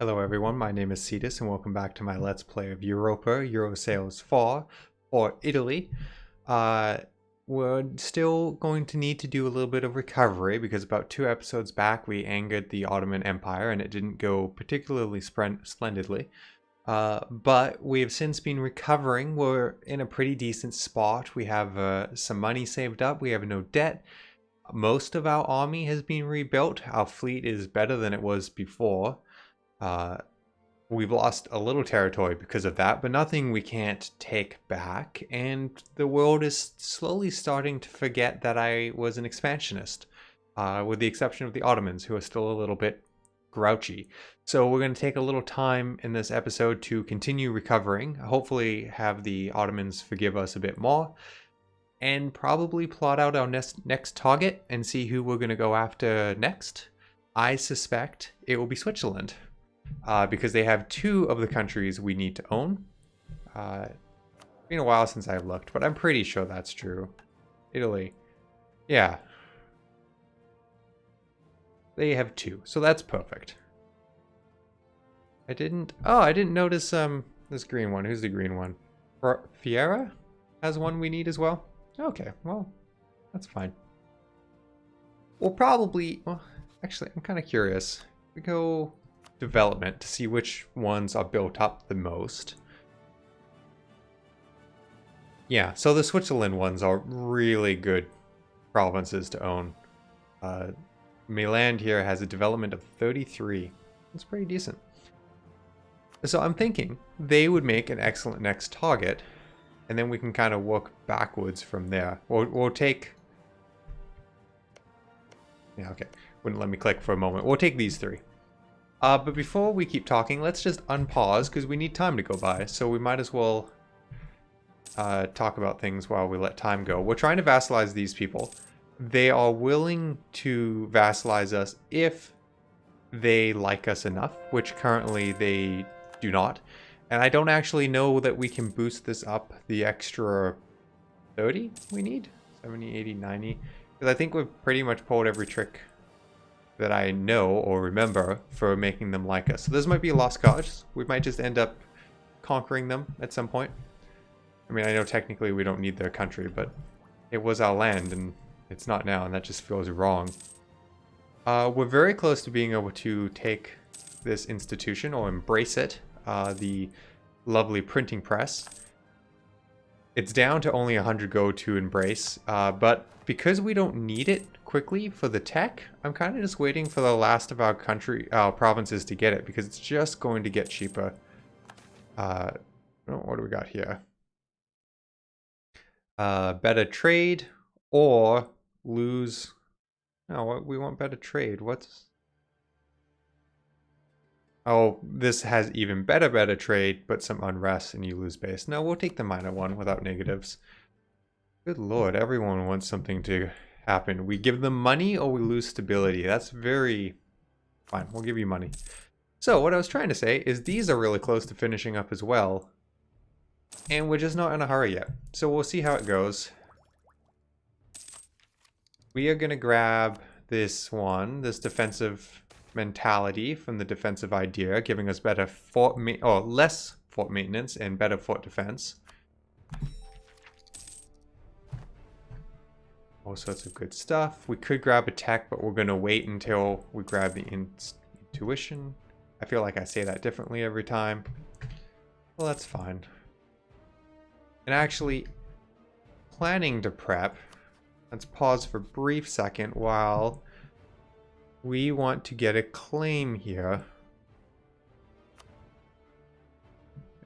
Hello everyone, my name is Cetus and welcome back to my Let's Play of Europa, Eurosales 4, or Italy. Uh, we're still going to need to do a little bit of recovery because about 2 episodes back we angered the Ottoman Empire and it didn't go particularly splendidly. But we have since been recovering. We're in a pretty decent spot. We have some money saved up, we have no debt. Most of our army has been rebuilt. Our fleet is better than it was before. Uh, we've lost a little territory because of that, but nothing we can't take back. And the world is slowly starting to forget that I was an expansionist, with the exception of the Ottomans, who are still a little bit grouchy. So we're going to take a little time in this episode to continue recovering, hopefully have the Ottomans forgive us a bit more, and probably plot out our next target and see who we're going to go after next. I suspect it will be Switzerland. Because they have two of the countries we need to own. It's been a while since I've looked, but I'm pretty sure that's true. Italy. Yeah. They have two, so that's perfect. I didn't notice this green one. Who's the green one? Fiera has one we need as well. Okay, well, that's fine. We'll probably, well, actually, I'm kind of curious. We go development to see which ones are built up the most. Yeah, so the Switzerland ones are really good provinces to own. Milan here has a development of 33. That's pretty decent. So I'm thinking they would make an excellent next target, and then we can kind of work backwards from there. We'll take... Yeah, okay. Wouldn't let me click for a moment. We'll take these three. But before we keep talking, let's just unpause because we need time to go by. So we might as well talk about things while we let time go. We're trying to vassalize these people. They are willing to vassalize us if they like us enough, which currently they do not. And I don't actually know that we can boost this up the extra 30 we need. 70, 80, 90. Because I think we've pretty much pulled every trick that I know or remember for making them like us. So this might be a lost cause. We might just end up conquering them at some point. I mean, I know technically we don't need their country, but it was our land and it's not now, and that just feels wrong. We're very close to being able to take this institution or embrace it, the lovely printing press. It's down to only 100 go to embrace, but because we don't need it quickly for the tech, I'm kind of just waiting for the last of our provinces to get it, because it's just going to get cheaper. What do we got here? Better trade or lose. No, we want better trade. What's... Oh, this has even better trade, but some unrest and you lose base. No, we'll take the minor one without negatives. Good lord, everyone wants something to happen. We give them money or we lose stability. That's very... Fine, we'll give you money. So, what I was trying to say is these are really close to finishing up as well. And we're just not in a hurry yet. So we'll see how it goes. We are going to grab this one, this defensive mentality from the defensive idea, giving us better less fort maintenance and better fort defense. All sorts of good stuff. We could grab a tech, but we're going to wait until we grab the intuition. I feel like I say that differently every time. Well, that's fine. And actually, planning to prep. Let's pause for a brief second while we want to get a claim here.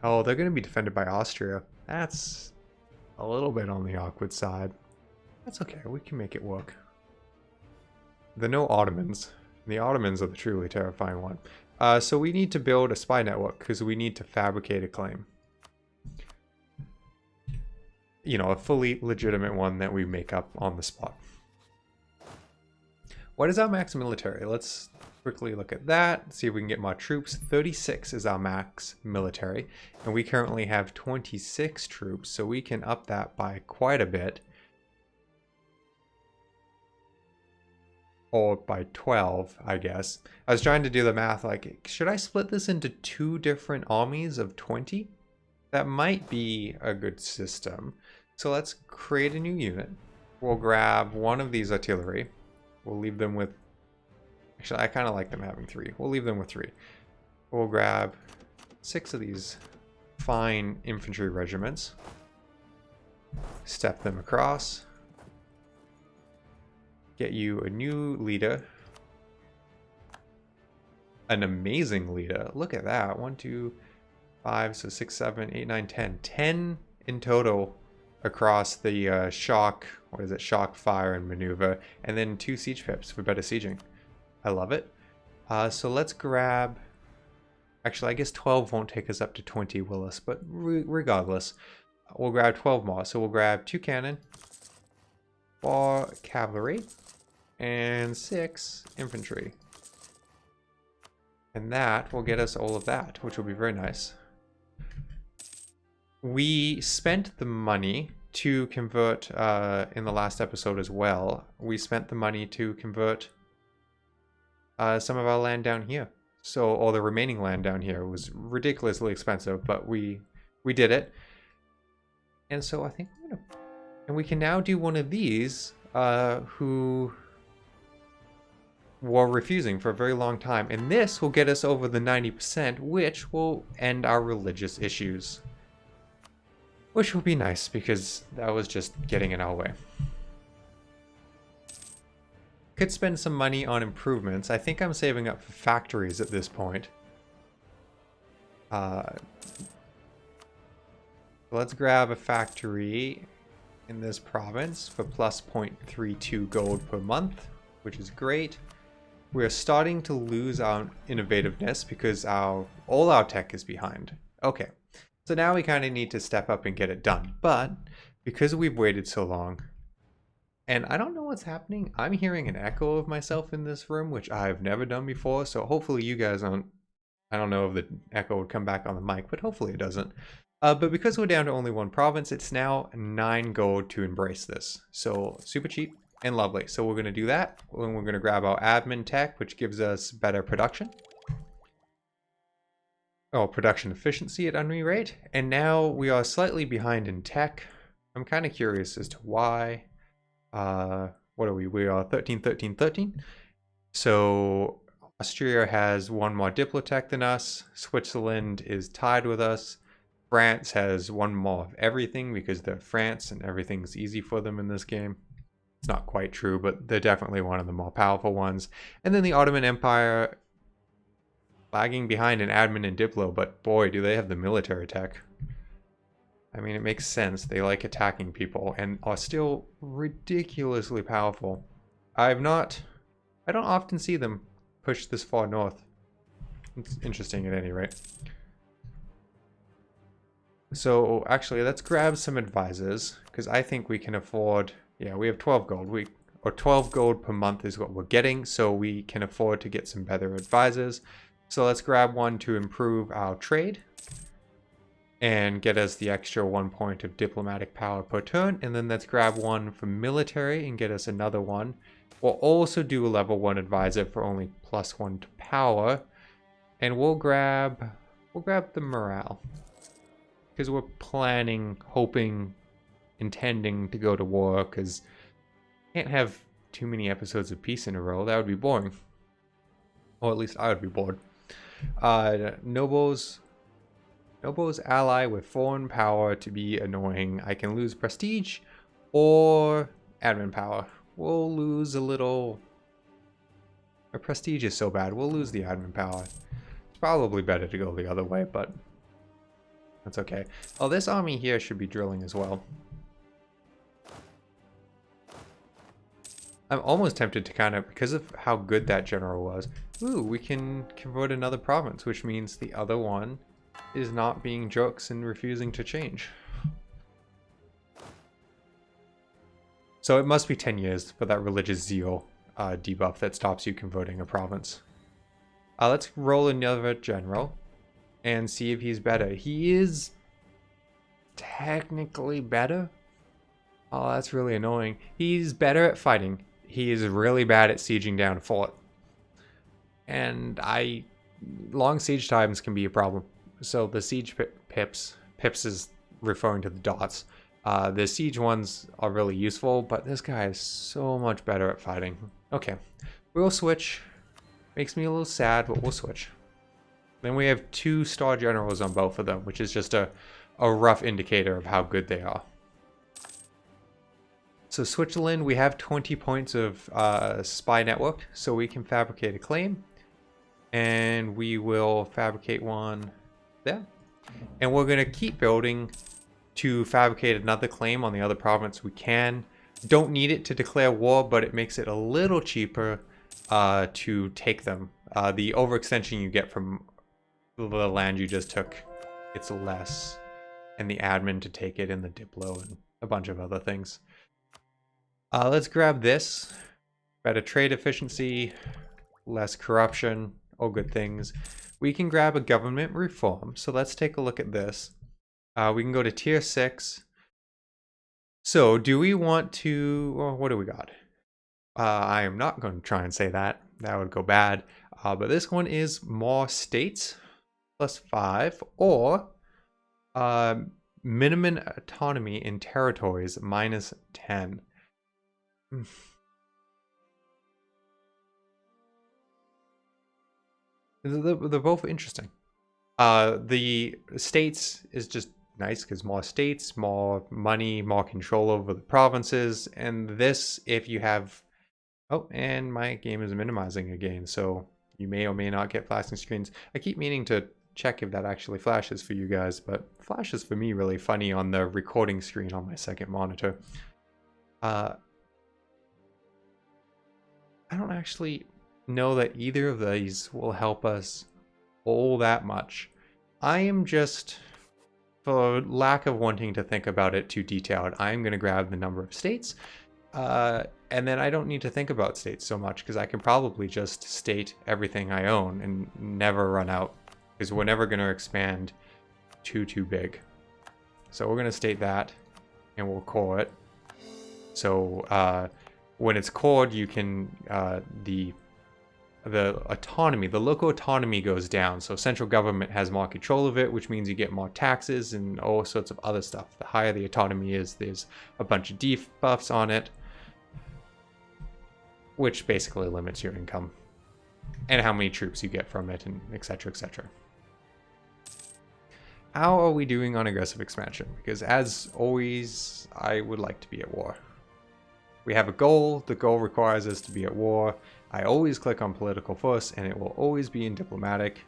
Oh, they're going to be defended by Austria. That's a little bit on the awkward side. That's okay, we can make it work. There are no Ottomans. The Ottomans are the truly terrifying one. So we need to build a spy network because we need to fabricate a claim. You know, a fully legitimate one that we make up on the spot. What is our max military? Let's quickly look at that, see if we can get more troops. 36 is our max military, and we currently have 26 troops, so we can up that by quite a bit. or by 12, I guess. I was trying to do the math, like, should I split this into 2 different armies of 20? That might be a good system. So let's create a new unit. We'll grab one of these artillery. We'll leave them with... Actually, I kind of like them having 3. We'll leave them with 3. We'll grab 6 of these fine infantry regiments. Step them across. Get you a new leader. An amazing leader. Look at that. 1, 2, 5, so 6, 7, 8, 9, 10. 10 in total across the shock, what is it? Shock, fire, and maneuver. And then 2 siege pips for better sieging. I love it. So let's grab... Actually, I guess 12 won't take us up to 20, Willis, but regardless, we'll grab 12 more. So we'll grab 2 cannon, 4 cavalry, and 6 infantry. And that will get us all of that, which will be very nice. We spent the money to convert, in the last episode as well, we spent the money to convert some of our land down here. So, all the remaining land down here was ridiculously expensive, but we did it. And so I think we're gonna... And we can now do one of these, who were refusing for a very long time. And this will get us over the 90%, which will end our religious issues. Which will be nice, because that was just getting in our way. Could spend some money on improvements. I think I'm saving up for factories at this point. Let's grab a factory in this province for plus 0.32 gold per month, which is great. We're starting to lose our innovativeness because all our tech is behind. Okay, so now we kind of need to step up and get it done. But because we've waited so long, and I don't know what's happening, I'm hearing an echo of myself in this room, which I've never done before. So hopefully you guys aren't, I don't know if the echo would come back on the mic, but hopefully it doesn't. But because we're down to only 1 province, it's now 9 gold to embrace this. So super cheap and lovely. So we're going to do that. And we're going to grab our admin tech, which gives us better production. Oh, production efficiency at any rate. And now we are slightly behind in tech. I'm kind of curious as to why. What are we? We are 13, 13, 13. So Austria has 1 more Diplotech than us. Switzerland is tied with us. France has 1 more of everything because they're France and everything's easy for them in this game. It's not quite true, but they're definitely one of the more powerful ones. And then the Ottoman Empire lagging behind in admin and Diplo, but boy, do they have the military tech. I mean, it makes sense. They like attacking people and are still ridiculously powerful. I don't often see them push this far north. It's interesting at any rate. So actually, let's grab some advisors because I think we can afford, yeah, we have 12 gold. 12 gold per month is what we're getting, so we can afford to get some better advisors. So let's grab one to improve our trade and get us the extra 1 point of diplomatic power per turn. And then let's grab one for military and get us another one. We'll also do a level 1 advisor for only +1 to power. And we'll grab the morale. Because we're planning, hoping, intending to go to war, because can't have too many episodes of peace in a row. That would be boring. Or at least I would be bored. Nobles ally with foreign power to be annoying. I can lose prestige or admin power. We'll lose a little... Our prestige is so bad, we'll lose the admin power. It's probably better to go the other way, but that's okay. Oh, this army here should be drilling as well. I'm almost tempted to kind of, because of how good that general was, ooh, we can convert another province, which means the other one is not being jerks and refusing to change. So it must be 10 years for that religious zeal debuff that stops you converting a province. Let's roll another general and see if he's better. He is technically better. Oh, that's really annoying. He's better at fighting. he is really bad at sieging down a fort. And long siege times can be a problem. So the siege pips is referring to the dots. The siege ones are really useful, but this guy is so much better at fighting. Okay, we'll switch. Makes me a little sad, but we'll switch. Then we have 2 star generals on both of them, which is just a rough indicator of how good they are. So Switzerland, we have 20 points of spy network, so we can fabricate a claim. And we will fabricate one there. And we're going to keep building to fabricate another claim on the other province we can. Don't need it to declare war, but it makes it a little cheaper to take them. The overextension you get from the land you just took, it's less. And the admin to take it, and the Diplo, and a bunch of other things. Let's grab this. Better trade efficiency, less corruption, all good things. We can grab a government reform. So let's take a look at this. We can go to tier 6. So do we want to, well, what do we got? I am not going to try and say that. That would go bad. But this one is more states +5 or minimum autonomy in territories -10. They're both interesting. The states is just nice because more states, more money, more control over the provinces. And this, if you have... Oh, and my game is minimizing again, so you may or may not get flashing screens. I keep meaning to check if that actually flashes for you guys, but flashes for me really funny on the recording screen on my second monitor. I don't actually know that either of these will help us all that much. I am just, for lack of wanting to think about it too detailed, I'm going to grab the number of states, and then I don't need to think about states so much because I can probably just state everything I own and never run out, because we're never going to expand too big. So we're going to state that, and we'll core it. So when it's cored, you can the autonomy, the local autonomy goes down. So central government has more control of it, which means you get more taxes and all sorts of other stuff. The higher the autonomy is, there's a bunch of debuffs on it, which basically limits your income and how many troops you get from it, and etc, etc. How are we doing on aggressive expansion? Because as always, I would like to be at war. We have a goal. The goal requires us to be at war. I always click on political first, and it will always be in diplomatic.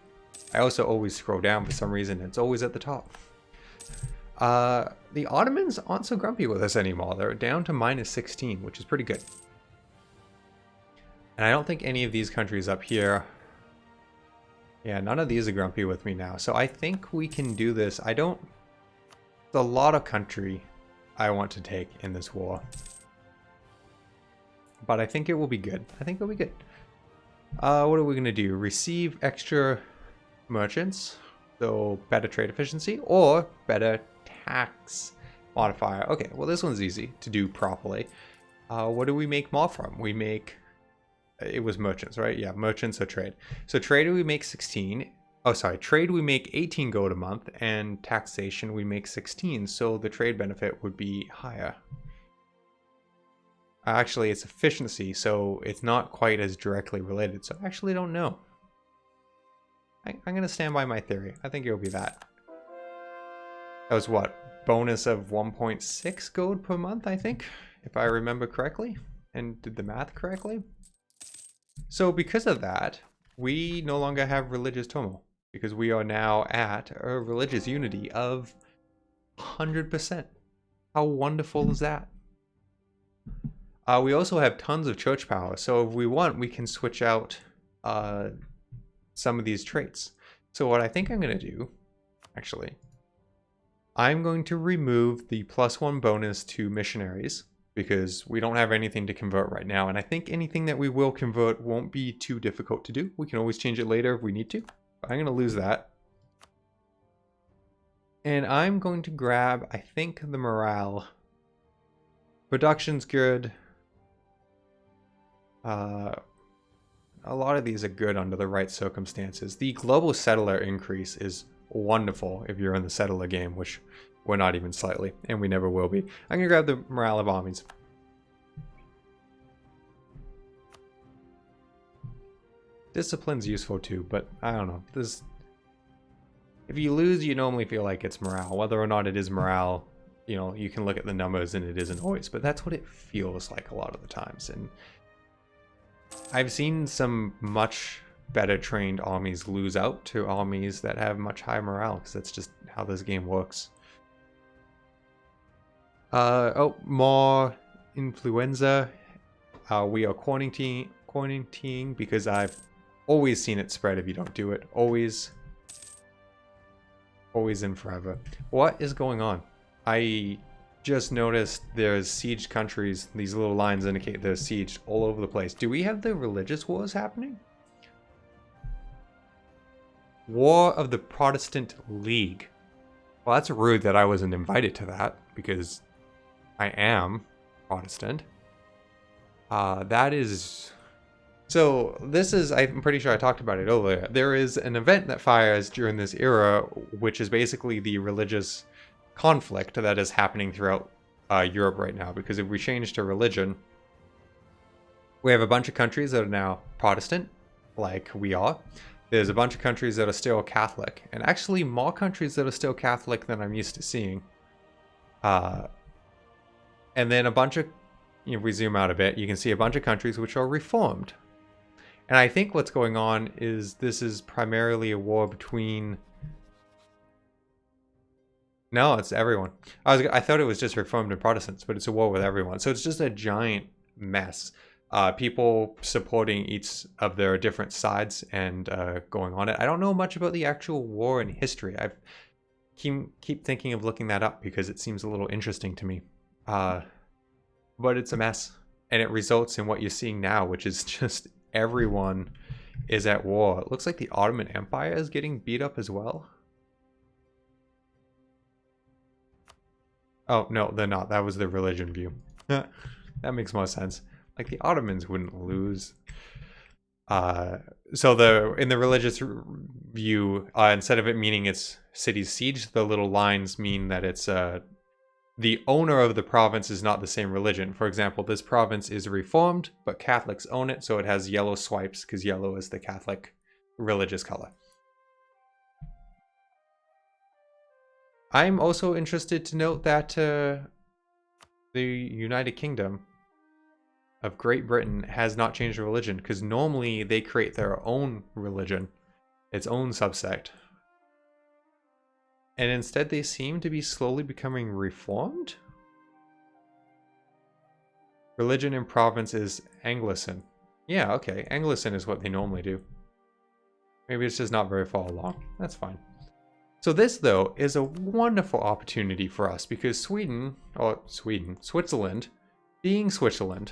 I also always scroll down for some reason. It's always at the top. The Ottomans aren't so grumpy with us anymore. They're down to -16, which is pretty good. And I don't think any of these countries up here... Yeah, none of these are grumpy with me now. So I think we can do this. I don't... There's a lot of country I want to take in this war. But I think it will be good. I think it'll be good. What are we going to do? Receive extra merchants. So better trade efficiency or better tax modifier. Okay, well this one's easy to do properly. What do we make more from? We make... It was merchants, right? Yeah, merchants or trade. So trade we make 16. Oh, sorry. Trade we make 18 gold a month, and taxation we make 16. So the trade benefit would be higher. Actually, it's efficiency, so it's not quite as directly related. So I actually don't know. I'm going to stand by my theory. I think it'll be that. That was what? Bonus of 1.6 gold per month, I think, if I remember correctly and did the math correctly. So because of that, we no longer have religious turmoil, because we are now at a religious unity of 100%. How wonderful is that? We also have tons of church power, so if we want, we can switch out some of these traits. So what I think I'm going to do, actually, I'm going to remove the +1 bonus to missionaries, because we don't have anything to convert right now, and I think anything that we will convert won't be too difficult to do. We can always change it later if we need to. But I'm going to lose that. And I'm going to grab, I think, the morale. Production's good. A lot of these are good under the right circumstances. The global settler increase is wonderful if you're in the settler game, which we're not even slightly, and we never will be. I'm gonna grab the morale of armies. Discipline's useful too, but I don't know. If you lose, you normally feel like it's morale. Whether or not it is morale, you know, you can look at the numbers and it isn't always, but that's what it feels like a lot of the times. And I've seen some much better trained armies lose out to armies that have much higher morale, because that's just how this game works. Oh, more influenza. We are quarantining because I've always seen it spread if you don't do it. Always and forever. What is going on? I just noticed there's siege countries. These little lines indicate there's siege all over the place. Do we have the religious wars happening? War of the Protestant League. Well, that's rude that I wasn't invited to that, because I am Protestant. That is... So, this is... I'm pretty sure I talked about it earlier. There is an event that fires during this era, which is basically the religious conflict that is happening throughout Europe right now. Because if we change to religion, we have a bunch of countries that are now Protestant, like we are. There's a bunch of countries that are still Catholic, and actually more countries that are still Catholic than I'm used to seeing. And then a bunch of, if we zoom out a bit, you can see a bunch of countries which are Reformed. And I think what's going on is this is primarily a war between... No, it's everyone. I thought it was just Reformed and Protestants, but it's a war with everyone. So it's just a giant mess. People supporting each of their different sides and going on it. I don't know much about the actual war in history. I keep thinking of looking that up because it seems a little interesting to me. But it's a mess. And it results in what you're seeing now, which is just everyone is at war. It looks like the Ottoman Empire is getting beat up as well. Oh, no, they're not. That was the religion view. That makes more sense. Like, the Ottomans wouldn't lose. So in the religious view, instead of it meaning it's city's siege, the little lines mean that it's the owner of the province is not the same religion. For example, this province is Reformed, but Catholics own it, so it has yellow swipes because yellow is the Catholic religious color. I'm also interested to note that the United Kingdom of Great Britain has not changed religion, because normally they create their own religion, its own subsect. And instead they seem to be slowly becoming Reformed? Religion in province is Anglican. Yeah, okay, Anglican is what they normally do. Maybe it's just not very far along. That's fine. So this, though, is a wonderful opportunity for us, because Switzerland, being Switzerland,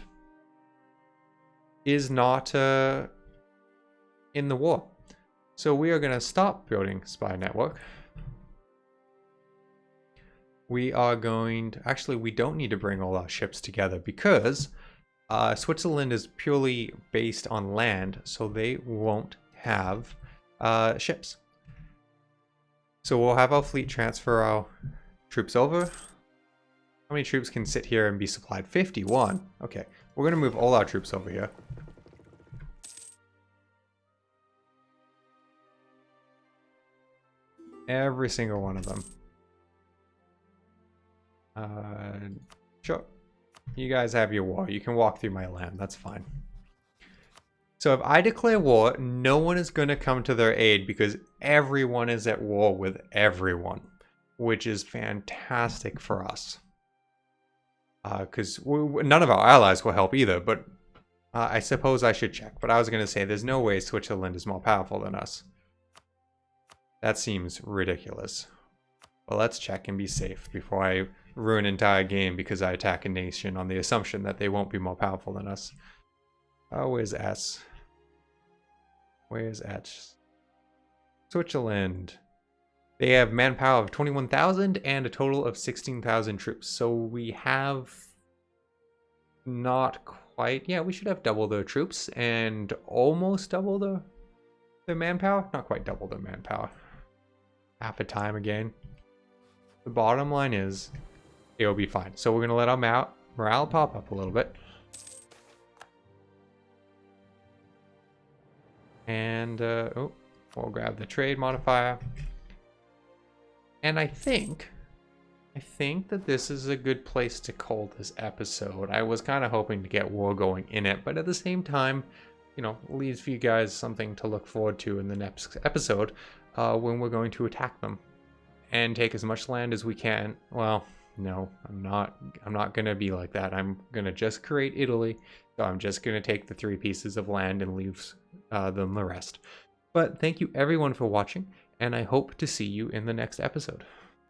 is not in the war. So we are going to stop building spy network. We are going to... Actually, we don't need to bring all our ships together, because Switzerland is purely based on land, so they won't have ships. So we'll have our fleet transfer our troops over. How many troops can sit here and be supplied? 51. Okay, we're going to move all our troops over here. Every single one of them. Sure. You guys have your war. You can walk through my land. That's fine. So if I declare war, no one is going to come to their aid because everyone is at war with everyone, which is fantastic for us. Because none of our allies will help either, but I suppose I should check. But I was going to say there's no way Switzerland is more powerful than us. That seems ridiculous. Well, let's check and be safe before I ruin an entire game because I attack a nation on the assumption that they won't be more powerful than us. Oh, where's S? Where's H? Switzerland. They have manpower of 21,000 and a total of 16,000 troops. So we have not quite. Yeah, we should have double their troops and almost double their manpower. Not quite double their manpower. Half a time again. The bottom line is, it'll be fine. So we're going to let our morale pop up a little bit. And, we'll grab the trade modifier. And I think that this is a good place to call this episode. I was kind of hoping to get war going in it, but at the same time, you know, leaves for you guys something to look forward to in the next episode when we're going to attack them and take as much land as we can. Well, no, I'm not going to be like that. I'm going to just create Italy. So I'm just going to take the 3 pieces of land and leave them the rest. But thank you everyone for watching, and I hope to see you in the next episode.